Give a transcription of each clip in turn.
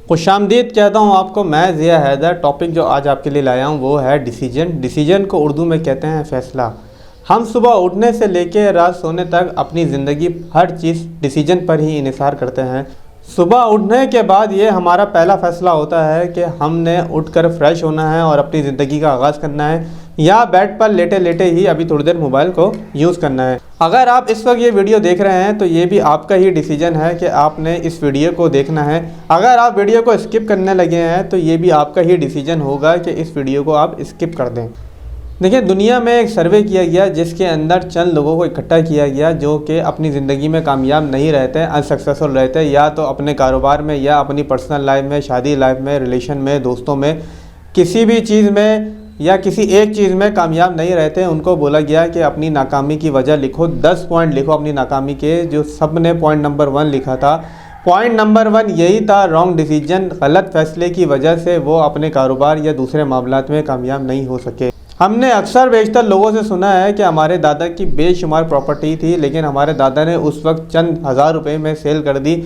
खुशामदीद कहता हूँ आपको, मैं ज़िया हैदर। टॉपिक जो आज आपके लिए लाया हूँ वो है डिसीजन। डिसीजन को उर्दू में कहते हैं फ़ैसला। हम सुबह उठने से लेकर रात सोने तक अपनी ज़िंदगी हर चीज़ डिसीजन पर ही इन्हिसार करते हैं। सुबह उठने के बाद ये हमारा पहला फ़ैसला होता है कि हमने उठकर फ्रेश होना है और अपनी ज़िंदगी का आगाज़ करना है, या बेड पर लेटे लेटे ही अभी थोड़ी देर मोबाइल को यूज़ करना है। अगर आप इस वक्त ये वीडियो देख रहे हैं तो ये भी आपका ही डिसीजन है कि आपने इस वीडियो को देखना है। अगर आप वीडियो को स्किप करने लगे हैं तो ये भी आपका ही डिसीजन होगा कि इस वीडियो को आप स्किप कर दें। देखिए, दुनिया में एक सर्वे किया गया जिसके अंदर चंद लोगों को इकट्ठा किया गया जो कि अपनी ज़िंदगी में कामयाब नहीं रहते, अनसक्सेसफुल रहते, या तो अपने कारोबार में या अपनी पर्सनल लाइफ में, शादी लाइफ में, रिलेशन में, दोस्तों में, किसी भी चीज़ में या किसी एक चीज़ में कामयाब नहीं रहते। उनको बोला गया कि अपनी नाकामी की वजह लिखो, 10 पॉइंट लिखो अपनी नाकामी के। जो सब ने पॉइंट नंबर 1 लिखा था। पॉइंट नंबर 1 यही था, रॉन्ग डिसीजन। गलत फैसले की वजह से वो अपने कारोबार या दूसरे मामलात में कामयाब नहीं हो सके। हमने अक्सर बेशतर लोगों से सुना है कि हमारे दादा की बेशुमार प्रॉपर्टी थी, लेकिन हमारे दादा ने उस वक्त चंद हज़ार रुपए में सेल कर दी।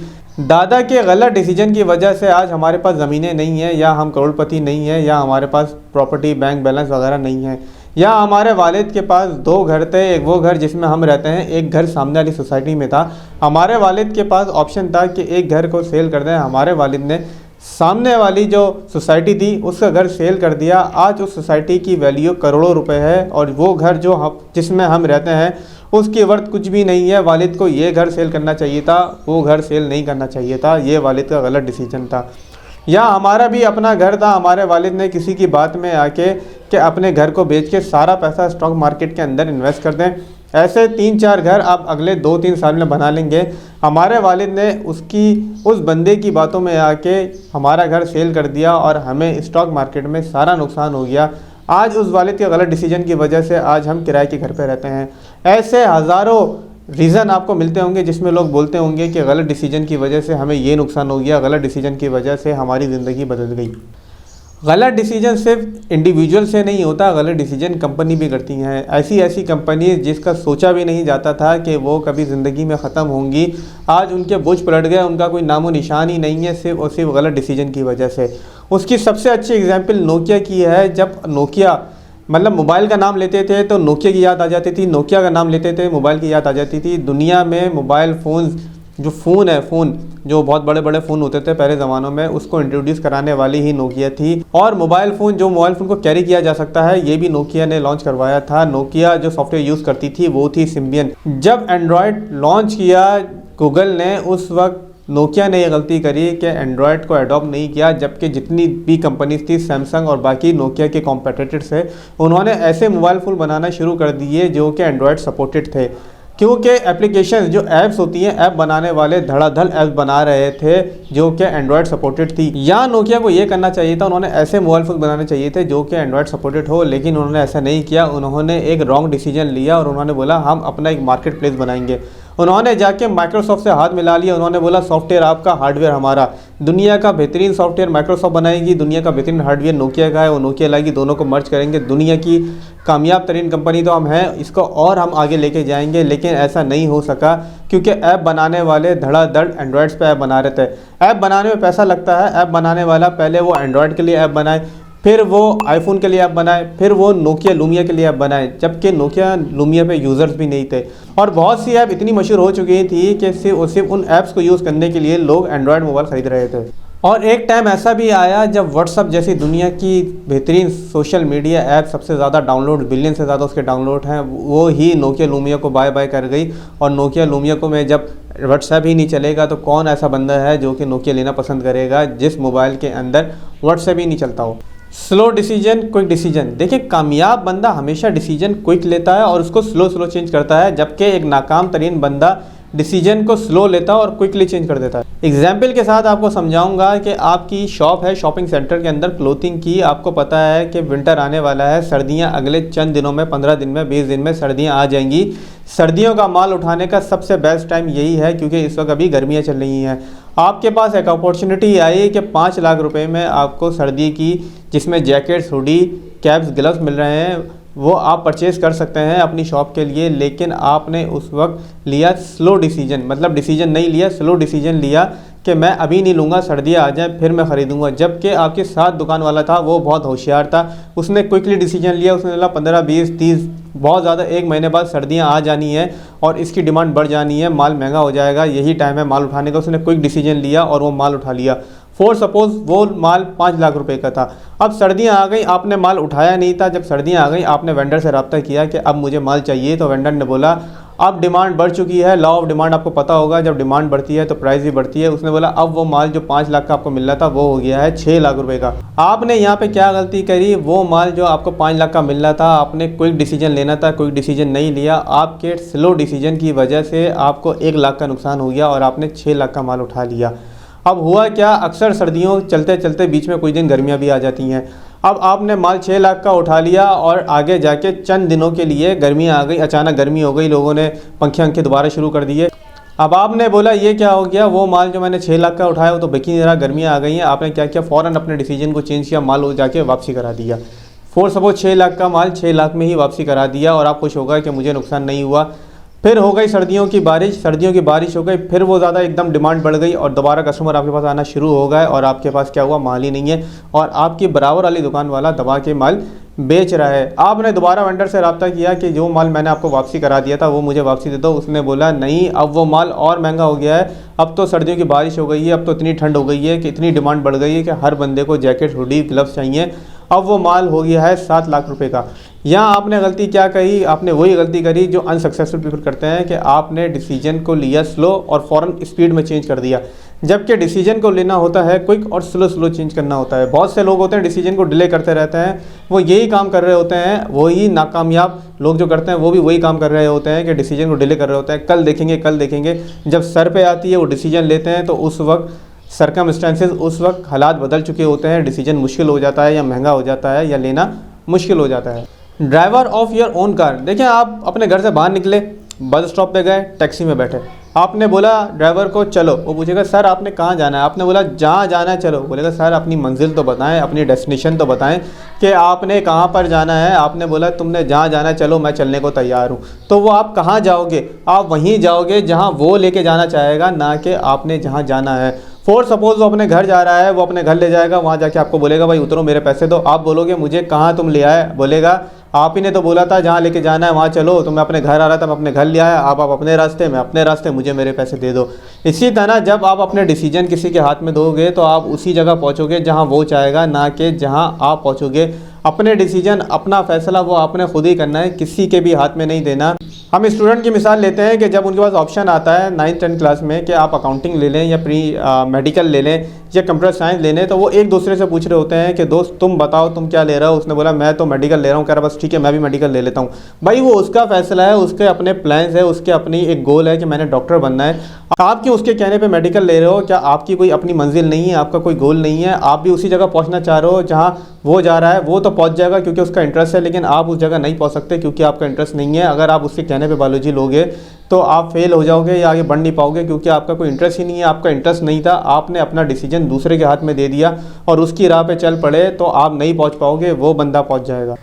दादा के गलत डिसीजन की वजह से आज हमारे पास ज़मीनें नहीं हैं, या हम करोड़पति नहीं हैं, या हमारे पास प्रॉपर्टी बैंक बैलेंस वगैरह नहीं है, या हमारे वालिद के पास 2 घर थे। एक वो घर जिसमें हम रहते हैं, एक घर सामने वाली सोसाइटी में था। हमारे वालिद के पास ऑप्शन था कि एक घर को सेल कर दें। हमारे वालिद ने सामने वाली जो सोसाइटी थी उसका घर सेल कर दिया। आज उस सोसाइटी की वैल्यू करोड़ों रुपए है और वो घर जिसमें हम रहते हैं उसकी वर्थ कुछ भी नहीं है। वालिद को ये घर सेल करना चाहिए था, वो घर सेल नहीं करना चाहिए था। ये वालिद का गलत डिसीजन था। या हमारा भी अपना घर था, हमारे वालिद ने किसी की बात में आके कि अपने घर को बेच के सारा पैसा स्टॉक मार्केट के अंदर इन्वेस्ट कर दें। ऐसे 3-4 घर आप अगले 2-3 साल में बना लेंगे। हमारे वालिद ने उस बंदे की बातों में आके हमारा घर सेल कर दिया और हमें स्टॉक मार्केट में सारा नुकसान हो गया। आज उस वालिद के गलत डिसीजन की वजह से आज हम किराए के घर पे रहते हैं। ऐसे हज़ारों रीज़न आपको मिलते होंगे जिसमें लोग बोलते होंगे कि गलत डिसीजन की वजह से हमें ये नुकसान हो गया, गलत डिसीजन की वजह से हमारी ज़िंदगी बदल गई। गलत डिसीजन सिर्फ इंडिविजुअल से नहीं होता, गलत डिसीजन कंपनी भी करती हैं। ऐसी कंपनी जिसका सोचा भी नहीं जाता था कि वो कभी ज़िंदगी में ख़त्म होंगी, आज उनके बुर्ज पलट गए, उनका कोई नामो निशान ही नहीं है, सिर्फ और सिर्फ गलत डिसीजन की वजह से। उसकी सबसे अच्छी एग्जाम्पल नोकिया की है। जब नोकिया मतलब मोबाइल का नाम लेते थे तो नोकिया की याद आ जाती थी, नोकिया का नाम लेते थे मोबाइल की याद आ जाती थी। दुनिया में मोबाइल फ़ोन जो बहुत बड़े बड़े फ़ोन होते थे पहले ज़मानों में, उसको इंट्रोड्यूस कराने वाली ही नोकिया थी। और मोबाइल फ़ोन को कैरी किया जा सकता है, ये भी नोकिया ने लॉन्च करवाया था। नोकिया जो सॉफ्टवेयर यूज़ करती थी वो थी सिम्बियन। जब एंड्रॉयड लॉन्च किया गूगल ने, उस वक्त नोकिया ने यह गलती करी कि एंड्रॉयड को अडॉप्ट नहीं किया, जबकि जितनी भी कंपनीज थी, सैमसंग और बाकी नोकिया के कॉम्पिटिटर्स थे, उन्होंने ऐसे मोबाइल फ़ोन बनाना शुरू कर दिए जो कि एंड्रॉयड सपोर्टेड थे। क्योंकि एप्लीकेशन जो ऐप्स होती हैं, ऐप बनाने वाले धड़ाधड़ ऐप्स बना रहे थे जो कि एंड्रॉयड सपोर्टेड थी। या नोकिया को ये करना चाहिए था, उन्होंने ऐसे मोबाइल फ़ोन बनाने चाहिए थे जो कि एंड्रॉयड सपोर्टेड हो, लेकिन उन्होंने ऐसा नहीं किया। उन्होंने एक रॉन्ग डिसीजन लिया और उन्होंने बोला हम अपना एक मार्केट प्लेस बनाएंगे। उन्होंने जाके माइक्रोसॉफ्ट से हाथ मिला लिया। उन्होंने बोला सॉफ्टवेयर आपका, हार्डवेयर हमारा। दुनिया का बेहतरीन सॉफ्टवेयर माइक्रोसॉफ्ट बनाएगी, दुनिया का बेहतरीन हार्डवेयर नोकिया का है, वो नोकिया लाएगी, दोनों को मर्ज करेंगे। दुनिया की कामयाब तरीन कंपनी तो हम हैं, इसको और हम आगे लेके जाएंगे। लेकिन ऐसा नहीं हो सका क्योंकि ऐप बनाने वाले धड़ाधड़ एंड्रॉयड्स पे ऐप बना रहे थे। ऐप बनाने में पैसा लगता है। ऐप बनाने वाला पहले वो एंड्रॉयड के लिए ऐप बनाए, फिर वो आईफोन के लिए ऐप बनाए, फिर वो नोकिया लूमिया के लिए ऐप बनाए, जबकि नोकिया लूमिया पे यूज़र्स भी नहीं थे। और बहुत सी ऐप इतनी मशहूर हो चुकी थी कि सिर्फ उन ऐप्स को यूज़ करने के लिए लोग एंड्रॉयड मोबाइल ख़रीद रहे थे। और एक टाइम ऐसा भी आया जब व्हाट्सअप जैसी दुनिया की बेहतरीन सोशल मीडिया ऐप सबसे ज़्यादा डाउनलोड, बिलियन से ज़्यादा उसके डाउनलोड हैं, वो ही नोकिया लूमिया को बाय बाय कर गई। और नोकिया लूमिया को में जब व्हाट्सएप ही नहीं चलेगा तो कौन ऐसा बंदा है जो कि नोकिया लेना पसंद करेगा जिस मोबाइल के अंदर व्हाट्सएप ही नहीं चलता हो। Slow decision, quick decision. देखिए, कामयाब बंदा हमेशा डिसीजन क्विक लेता है और उसको स्लो चेंज करता है, जबकि एक नाकाम तरीन बंदा डिसीजन को स्लो लेता है और क्विकली चेंज कर देता है। एग्जाम्पल के साथ आपको समझाऊंगा कि आपकी शॉप है शॉपिंग सेंटर के अंदर क्लोथिंग की। आपको पता है कि विंटर आने वाला है, सर्दियां अगले चंद दिनों में, 15 दिन में, 20 दिन में सर्दियां आ जाएंगी। सर्दियों का माल उठाने का सबसे बेस्ट टाइम यही है क्योंकि इस वक्त अभी गर्मियाँ चल रही हैं। आपके पास एक अपॉर्चुनिटी आई कि 5 लाख रुपए में आपको सर्दी की, जिसमें जैकेट्स, हुडी, कैप्स, ग्लव्स मिल रहे हैं, वो आप परचेज़ कर सकते हैं अपनी शॉप के लिए। लेकिन आपने उस वक्त लिया स्लो डिसीजन, मतलब डिसीजन नहीं लिया, स्लो डिसीजन लिया कि मैं अभी नहीं लूँगा, सर्दियाँ आ जाएँ फिर मैं ख़रीदूँगा। जबकि आपके साथ दुकान वाला था वो बहुत होशियार था, उसने क्विकली डिसीजन लिया, उसने बोला 15, 20, 30, बहुत ज़्यादा 1 महीने बाद सर्दियाँ आ जानी है और इसकी डिमांड बढ़ जानी है, माल महंगा हो जाएगा, यही टाइम है माल उठाने का। उसने क्विक डिसीजन लिया और वो माल उठा लिया। फॉर सपोज़ वो माल 5 लाख रुपए का था। अब सर्दियाँ आ गई, आपने माल उठाया नहीं था। जब सर्दियाँ आ गई आपने वेंडर से रब्ता किया कि अब मुझे माल चाहिए, तो वेंडर ने बोला अब डिमांड बढ़ चुकी है, लॉ ऑफ डिमांड आपको पता होगा, जब डिमांड बढ़ती है तो प्राइस भी बढ़ती है। उसने बोला अब वो माल जो 5 लाख का आपको मिल रहा था वो हो गया है 6 लाख रुपए का। आपने यहाँ पे क्या गलती करी, वो माल जो आपको 5 लाख का मिल रहा था, आपने क्विक डिसीजन लेना था, क्विक डिसीजन नहीं लिया। आपके स्लो डिसीजन की वजह से आपको 1 लाख का नुकसान हो गया और आपने 6 लाख का माल उठा लिया। अब हुआ क्या, अक्सर सर्दियों चलते चलते बीच में कुछ दिन गर्मियाँ भी आ जाती हैं। अब आपने माल 6 लाख का उठा लिया और आगे जाके चंद दिनों के लिए गर्मियाँ आ गई, अचानक गर्मी हो गई, लोगों ने पंखे अंखे दोबारा शुरू कर दिए। अब आपने बोला ये क्या हो गया, वो माल जो मैंने 6 लाख का उठाया वो तो बिक ही नहीं रहा, गर्मियाँ आ गई हैं। आपने क्या किया, फ़ौरन अपने डिसीजन को चेंज किया, माल जाके वापसी करा दिया। फॉर सपोज 6 लाख का माल 6 लाख में ही वापसी करा दिया और आप खुश हो गए कि मुझे नुकसान नहीं हुआ। फिर हो गई सर्दियों की बारिश हो गई, फिर वो ज़्यादा एकदम डिमांड बढ़ गई और दोबारा कस्टमर आपके पास आना शुरू हो गए और आपके पास क्या हुआ, माल ही नहीं है और आपकी बराबर वाली दुकान वाला दबा के माल बेच रहा है। आपने दोबारा वेंडर से रब्ता किया कि जो माल मैंने आपको वापसी करा दिया था वो मुझे वापसी दे दो। उसने बोला नहीं, अब वो माल और महंगा हो गया है, अब तो सर्दियों की बारिश हो गई है, अब तो इतनी ठंड हो गई है कि इतनी डिमांड बढ़ गई है कि हर बंदे को जैकेट, हुडी, ग्लव्स चाहिए। अब वो माल हो गया है 7 लाख रुपए का। यहाँ आपने गलती क्या करी, आपने वही गलती करी जो अनसक्सेसफुल पीपल करते हैं कि आपने डिसीजन को लिया स्लो और फ़ौरन स्पीड में चेंज कर दिया। जबकि डिसीजन को लेना होता है क्विक और स्लो चेंज करना होता है। बहुत से लोग होते हैं डिसीजन को डिले करते रहते हैं, वो यही काम कर रहे होते हैं, वही नाकामयाब लोग जो करते हैं वो भी वही काम कर रहे होते हैं कि डिसीजन को डिले कर रहे होते हैं। कल देखेंगे, जब सर पे आती है वो डिसीजन लेते हैं तो उस वक्त सर्कमस्टेंसेस, उस वक्त हालात बदल चुके होते हैं, डिसीजन मुश्किल हो जाता है या महंगा हो जाता है या लेना मुश्किल हो जाता है। Driver of your own car, देखिए आप अपने घर से बाहर निकले, बस स्टॉप पे गए, टैक्सी में बैठे, आपने बोला ड्राइवर को चलो, वो पूछेगा सर आपने कहाँ जाना है, आपने बोला जहाँ जाना है चलो, बोलेगा सर अपनी मंजिल तो बताएं, अपनी डेस्टिनेशन तो बताएं कि आपने कहाँ पर जाना है। आपने बोला तुमने जहाँ जाना है चलो मैं चलने को तैयार हूँ, तो वो आप कहाँ जाओगे, आप वहीं जाओगे जहाँ वो लेके जाना चाहेगा, ना कि आपने जहाँ जाना है। फॉर सपोज वो अपने घर जा रहा है, वो अपने घर ले जाएगा, वहाँ जाके आपको बोलेगा भाई उतरो मेरे पैसे दो, आप बोलोगे मुझे कहाँ तुम ले आए, बोलेगा आप ही ने तो बोला था जहाँ लेके जाना है वहाँ चलो, तो मैं अपने घर आ रहा था, मैं अपने घर ले आया, आप अपने रास्ते, मैं अपने रास्ते, मुझे मेरे पैसे दे दो। इसी तरह जब आप अपने डिसीजन किसी के हाथ में दोगे तो आप उसी जगह पहुँचोगे जहाँ वो चाहेगा, ना कि जहाँ आप पहुँचोगे। अपने डिसीजन, अपना फैसला वो आपने खुद ही करना है, किसी के भी हाथ में नहीं देना। हम स्टूडेंट की मिसाल लेते हैं कि जब उनके पास ऑप्शन आता है 9th 10th क्लास में कि आप अकाउंटिंग ले लें या मेडिकल ले लें या कंप्यूटर साइंस ले लें, तो वो एक दूसरे से पूछ रहे होते हैं कि दोस्त तुम बताओ तुम क्या ले रहे हो। उसने बोला मैं तो मेडिकल ले रहा हूँ, कह रहा बस ठीक है मैं भी मेडिकल ले लेता हूँ। भाई वो उसका फैसला है, उसके अपने प्लान्स है, उसके अपनी एक गोल है कि मैंने डॉक्टर बनना है। आप क्यों उसके कहने पे मेडिकल ले रहे हो? क्या आपकी कोई अपनी मंजिल नहीं है, आपका कोई गोल नहीं है? आप भी उसी जगह पहुंचना चाह रहे हो जहां वो जा रहा है, वो तो पहुंच जाएगा क्योंकि उसका इंटरेस्ट है, लेकिन आप उस जगह नहीं पहुंच सकते क्योंकि आपका इंटरेस्ट नहीं है। अगर आप उसके कहने पे बायोलॉजी लोगे तो आप फेल हो जाओगे या आगे बढ़ नहीं पाओगे क्योंकि आपका कोई इंटरेस्ट ही नहीं है, आपका इंटरेस्ट नहीं था, आपने अपना डिसीजन दूसरे के हाथ में दे दिया और उसकी राह पे चल पड़े तो आप नहीं पहुँच पाओगे, वो बंदा पहुँच जाएगा।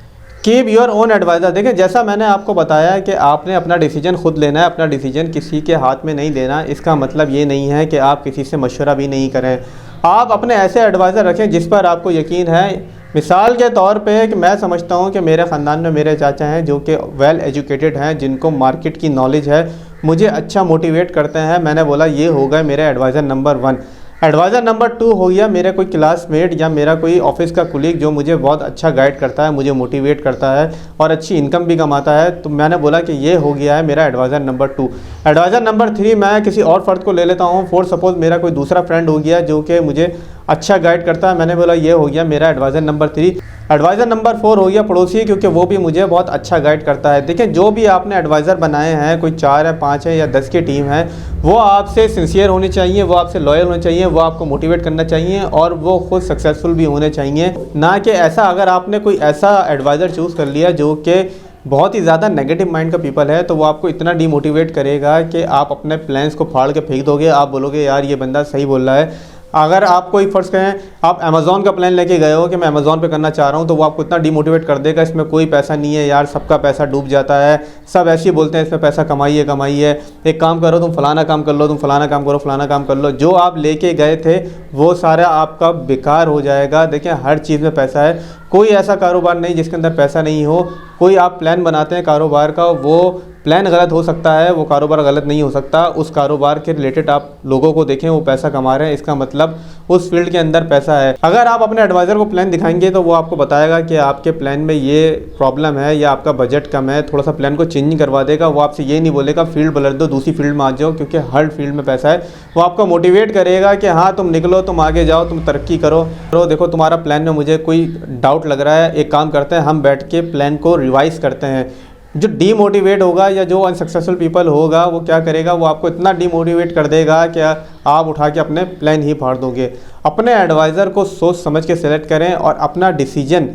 Keep your own advisor. देखिए जैसा मैंने आपको बताया कि आपने अपना डिसीजन खुद लेना है, अपना डिसीजन किसी के हाथ में नहीं देना। इसका मतलब ये नहीं है कि आप किसी से मशवरा भी नहीं करें। आप अपने ऐसे एडवाइज़र रखें जिस पर आपको यकीन है। मिसाल के तौर पे कि मैं समझता हूँ कि मेरे ख़ानदान में मेरे चाचा हैं जो कि वेल एजुकेटेड हैं, जिनको मार्केट की नॉलेज है, मुझे अच्छा मोटिवेट करते हैं। मैंने बोला ये हो गए मेरे एडवाइज़र नंबर 1। एडवाइज़र नंबर 2 हो गया मेरे कोई क्लासमेट या मेरा कोई ऑफिस का कुलीग जो मुझे बहुत अच्छा गाइड करता है, मुझे मोटिवेट करता है और अच्छी इनकम भी कमाता है। तो मैंने बोला कि ये हो गया है मेरा एडवाइज़र नंबर 2। एडवाइज़र नंबर 3 मैं किसी और फ़र्द को ले लेता हूँ। फॉर सपोज़ मेरा कोई दूसरा फ्रेंड हो गया जो कि मुझे अच्छा गाइड करता है। मैंने बोला ये हो गया मेरा एडवाइज़र नंबर 3। एडवाइज़र नंबर 4 हो गया पड़ोसी, क्योंकि वो भी मुझे बहुत अच्छा गाइड करता है। देखिए जो भी आपने एडवाइज़र बनाए हैं, कोई 4 है, 5 है या 10 की टीम है, वो आपसे सिंसियर होनी चाहिए, वो आपसे लॉयल होने चाहिए, वो आपको मोटिवेट करना चाहिए और वो खुद सक्सेसफुल भी होने चाहिए। ना कि ऐसा अगर आपने कोई ऐसा एडवाइज़र चूज़ कर लिया जो कि बहुत ही ज़्यादा नेगेटिव माइंड का पीपल है, तो वो आपको इतना डीमोटिवेट करेगा कि आप अपने प्लान्स को फाड़ के फेंक दोगे। आप बोलोगे यार ये बंदा सही बोल रहा है, अगर आप कोई फ़र्ज़ करें आप अमेज़ॉन का प्लान लेके गए हो कि मैं अमेज़ॉन पे करना चाह रहा हूँ, तो वो आपको इतना डीमोटिवेट कर देगा, इसमें कोई पैसा नहीं है यार, सबका पैसा डूब जाता है, सब ऐसे ही बोलते हैं इसमें पैसा कमाइए कमाइए, एक काम करो तुम फ़लाना काम कर लो, तुम फ़लाना काम करो, फ़लाना काम कर लो। जो आप लेके गए थे वो सारा आपका बेकार हो जाएगा। देखिए हर चीज़ में पैसा है, कोई ऐसा कारोबार नहीं जिसके अंदर पैसा नहीं हो। कोई आप प्लान बनाते हैं कारोबार का, वो प्लान गलत हो सकता है, वो कारोबार गलत नहीं हो सकता। उस कारोबार के रिलेटेड आप लोगों को देखें वो पैसा कमा रहे हैं, इसका मतलब उस फील्ड के अंदर पैसा है। अगर आप अपने एडवाइज़र को प्लान दिखाएंगे तो वो आपको बताएगा कि आपके प्लान में ये प्रॉब्लम है या आपका बजट कम है, थोड़ा सा प्लान को चेंज करवा देगा। वो आपसे ये नहीं बोलेगा फील्ड बदल दो, दूसरी फील्ड में आ जाओ, क्योंकि हर फील्ड में पैसा है। वो आपको मोटिवेट करेगा कि हाँ तुम निकलो, तुम आगे जाओ, तुम तरक्की करो। तो देखो तुम्हारा प्लान में मुझे कोई डाउट लग रहा है, एक काम करते हैं हम बैठ के प्लान को रिवाइज़ करते हैं। जो डीमोटिवेट होगा या जो अनसक्सेसफुल पीपल होगा वो क्या करेगा, वो आपको इतना डीमोटिवेट कर देगा कि आप उठा के अपने प्लान ही फाड़ दोगे। अपने एडवाइज़र को सोच समझ के सेलेक्ट करें और अपना डिसीजन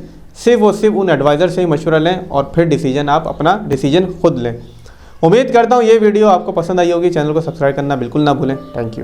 सिर्फ और सिर्फ उन एडवाइज़र से ही मशवरा लें और फिर डिसीजन आप अपना डिसीजन खुद लें। उम्मीद करता हूँ ये वीडियो आपको पसंद आई होगी। चैनल को सब्सक्राइब करना बिल्कुल ना भूलें। Thank you.